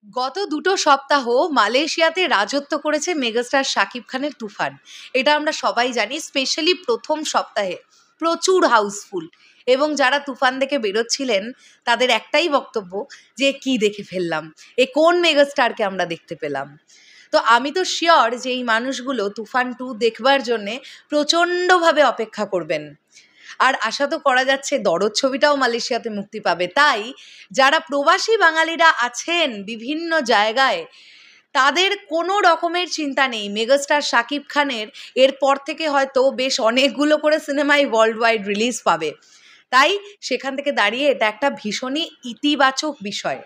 গত দুটো সপ্তাহ মালয়েশিয়াতে রাজত্ব করেছে মেগাস্টার শাকিব খানের তুফান। এটা আমরা সবাই জানি। স্পেশালি প্রথম সপ্তাহে প্রচুর হাউসফুল, এবং যারা তুফান দেখে বেরোচ্ছিলেন তাদের একটাই বক্তব্য যে কি দেখে ফেললাম, এ কোন মেগাস্টারকে আমরা দেখতে পেলাম। তো আমি তো শিওর যে এই মানুষগুলো তুফান 2 দেখবার জন্যে প্রচণ্ডভাবে অপেক্ষা করবেন। আর আশা তো করা যাচ্ছে দরদ ছবিটাও মালয়েশিয়াতে মুক্তি পাবে। তাই যারা প্রবাসী বাঙালিরা আছেন বিভিন্ন জায়গায়, তাদের কোনো রকমের চিন্তা নেই। মেগাস্টার শাকিব খানের এরপর থেকে হয়তো বেশ অনেকগুলো করে সিনেমাই ওয়ার্ল্ড ওয়াইড রিলিজ পাবে। তাই সেখান থেকে দাঁড়িয়ে এটা একটা ভীষণই ইতিবাচক বিষয়।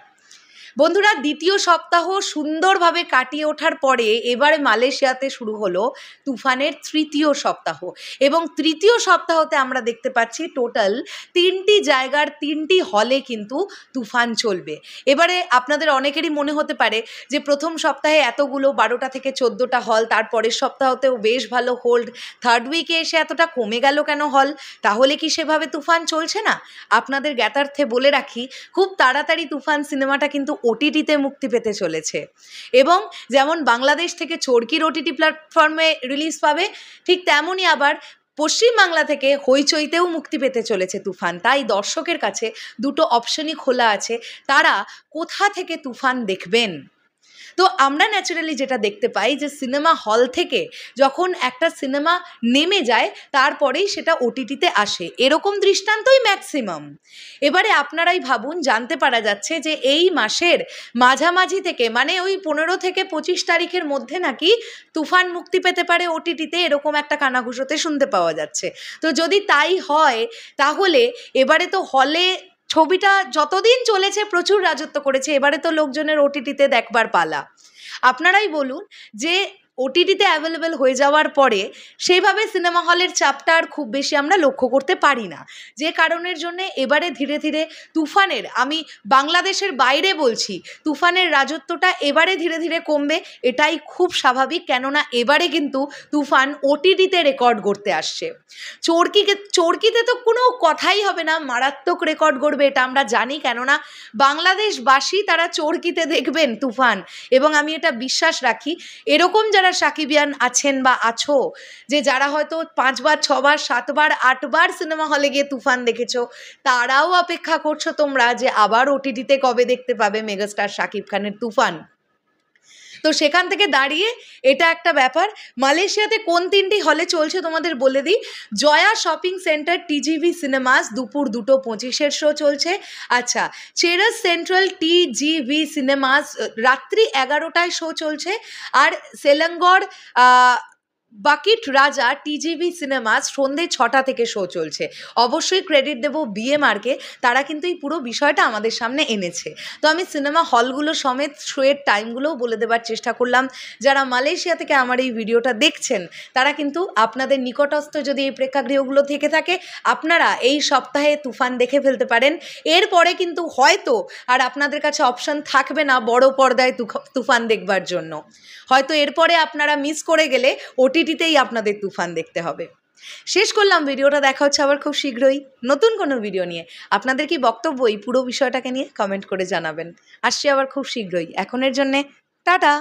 বন্ধুরা, দ্বিতীয় সপ্তাহ সুন্দরভাবে কাটিয়ে ওঠার পরে এবারে মালয়েশিয়াতে শুরু হলো তুফানের তৃতীয় সপ্তাহ, এবং তৃতীয় সপ্তাহতে আমরা দেখতে পাচ্ছি টোটাল 3টি জায়গার 3টি হলে কিন্তু তুফান চলবে। এবারে আপনাদের অনেকেরই মনে হতে পারে যে প্রথম সপ্তাহে এতগুলো 12টা থেকে 14টা হল, তারপরের সপ্তাহতেও বেশ ভালো হোল্ড, থার্ড উইকে এসে এতটা কমে গেল কেন হল? তাহলে কি সেভাবে তুফান চলছে না? আপনাদের জ্ঞাতার্থে বলে রাখি, খুব তাড়াতাড়ি তুফান সিনেমাটা কিন্তু ওটিটিতে মুক্তি পেতে চলেছে। এবং যেমন বাংলাদেশ থেকে চরকির ওটিটি প্ল্যাটফর্মে রিলিজ পাবে, ঠিক তেমনই আবার পশ্চিমবাংলা থেকে হইচইতেও মুক্তি পেতে চলেছে তুফান। তাই দর্শকের কাছে দুটো অপশনই খোলা আছে, তারা কোথা থেকে তুফান দেখবেন। তো আমরা ন্যাচারালি যেটা দেখতে পাই যে সিনেমা হল থেকে যখন একটা সিনেমা নেমে যায় তারপরেই সেটা ওটিটিতে আসে, এরকম দৃষ্টান্তই ম্যাক্সিমাম। এবারে আপনারাই ভাবুন, জানতে পারা যাচ্ছে যে এই মাসের মাঝামাঝি থেকে, মানে ওই 15 থেকে 25 তারিখের মধ্যে নাকি তুফান মুক্তি পেতে পারে ওটিটিতে, এরকম একটা কানাঘুষোতে শুনতে পাওয়া যাচ্ছে। তো যদি তাই হয় তাহলে এবারে তো হলে ছবিটা যতদিন চলেছে প্রচুর রাজত্ব করেছে, এবারে তো লোকজনের ওটিটিতে দেখবার পালা। আপনারাই বলুন যে ওটিটিতে অ্যাভেলেবেল হয়ে যাওয়ার পরে সেইভাবে সিনেমা হলের চাপটা আর খুব বেশি আমরা লক্ষ্য করতে পারি না, যে কারণের জন্যে এবারে ধীরে ধীরে তুফানের, আমি বাংলাদেশের বাইরে বলছি, তুফানের রাজত্বটা এবারে ধীরে ধীরে কমবে। এটাই খুব স্বাভাবিক, কেননা এবারে কিন্তু তুফান ওটিটিতে রেকর্ড করতে আসছে। চরকিতে তো কোনো কথাই হবে না, মারাত্মক রেকর্ড করবে, এটা আমরা জানি। কেননা বাংলাদেশবাসী তারা চরকিতে দেখবেন তুফান, এবং আমি এটা বিশ্বাস রাখি এরকম যারা সাকিবিয়ান আছেন বা আছো, যে যারা হয়তো 5 বার 6 বার 7 বার 8 বার সিনেমা হলে গিয়ে তুফান দেখেছো, তারাও অপেক্ষা করছো তোমরা যে আবার ওটিটিতে কবে দেখতে পাবে মেগাস্টার শাকিব খানের তুফান। তো সেখান থেকে দাঁড়িয়ে এটা একটা ব্যাপার। মালয়েশিয়াতে কোন 3টি হলে চলছে তোমাদের বলে দিই। Joya shopping centre TGV cinemas দুপুর 2:25 শো চলছে। আচ্ছা, চেরাস সেন্ট্রাল টিজিভি সিনেমাস রাত্রি 11টায় শো চলছে। আর সেলাঙ্গড় বাকিট রাজা টিজিভি সিনেমাস সন্ধ্যে 6টা থেকে শো চলছে। অবশ্যই ক্রেডিট দেবো বিএমআরকে, তারা কিন্তু এই পুরো বিষয়টা আমাদের সামনে এনেছে। তো আমি সিনেমা হলগুলো সমেত শোয়ের টাইমগুলোও বলে দেবার চেষ্টা করলাম। যারা মালয়েশিয়া থেকে আমার এই ভিডিওটা দেখছেন তারা কিন্তু আপনাদের নিকটস্থ যদি এই প্রেক্ষাগৃহগুলো থেকে থাকে, আপনারা এই সপ্তাহে তুফান দেখে ফেলতে পারেন। এরপরে কিন্তু হয়তো আর আপনাদের কাছে অপশান থাকবে না বড় পর্দায় তুফান দেখবার জন্য। হয়তো এরপরে আপনারা মিস করে গেলে ওটিটিতেই আপনাদের তুফান দেখতে হবে। শেষ করলাম ভিডিওটা, দেখা হচ্ছে আবার খুব শীঘ্রই নতুন কোনো ভিডিও নিয়ে। আপনাদের কি বক্তব্য এই পুরো বিষয়টাকে নিয়ে কমেন্ট করে জানাবেন। আসছি আবার খুব শীঘ্রই। এখনের জন্যে টাটা।